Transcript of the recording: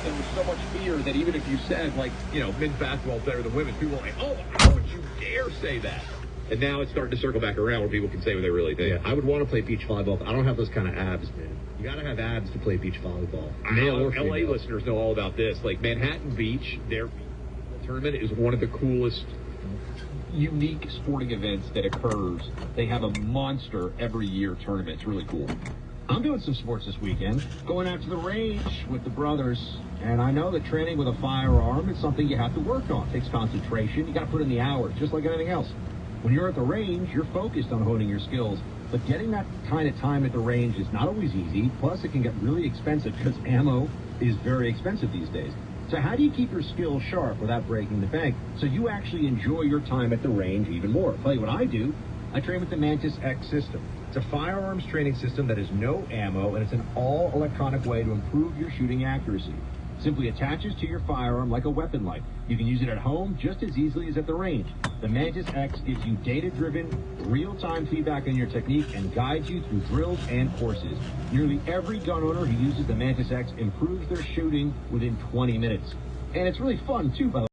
there was so much fear that even if you said, like, men's basketball is better than women's, people were like, oh, how would you dare say that? And now it's starting to circle back around where people can say what they really think. Yeah, I would want to play beach volleyball. I don't have those kind of abs, man. You got to have abs to play beach volleyball. Male or female. LA listeners know all about this. Like, Manhattan Beach, their tournament is one of the coolest, unique sporting events that occurs. They have a monster every year tournament. It's really cool. I'm doing some sports this weekend, going out to the range with the brothers, and I know that training with a firearm is something you have to work on. It takes concentration. You got to put in the hours, just like anything else. When you're at the range, you're focused on honing your skills, but getting that kind of time at the range is not always easy. Plus, it can get really expensive because ammo is very expensive these days. So how do you keep your skills sharp without breaking the bank so you actually enjoy your time at the range even more? I'll tell you what I do. I train with the Mantis X system. It's a firearms training system that has no ammo, and it's an all-electronic way to improve your shooting accuracy. Simply attaches to your firearm like a weapon light. You can use it at home just as easily as at the range. The Mantis X gives you data-driven, real-time feedback on your technique and guides you through drills and courses. Nearly every gun owner who uses the Mantis X improves their shooting within 20 minutes. And it's really fun, too, by the way.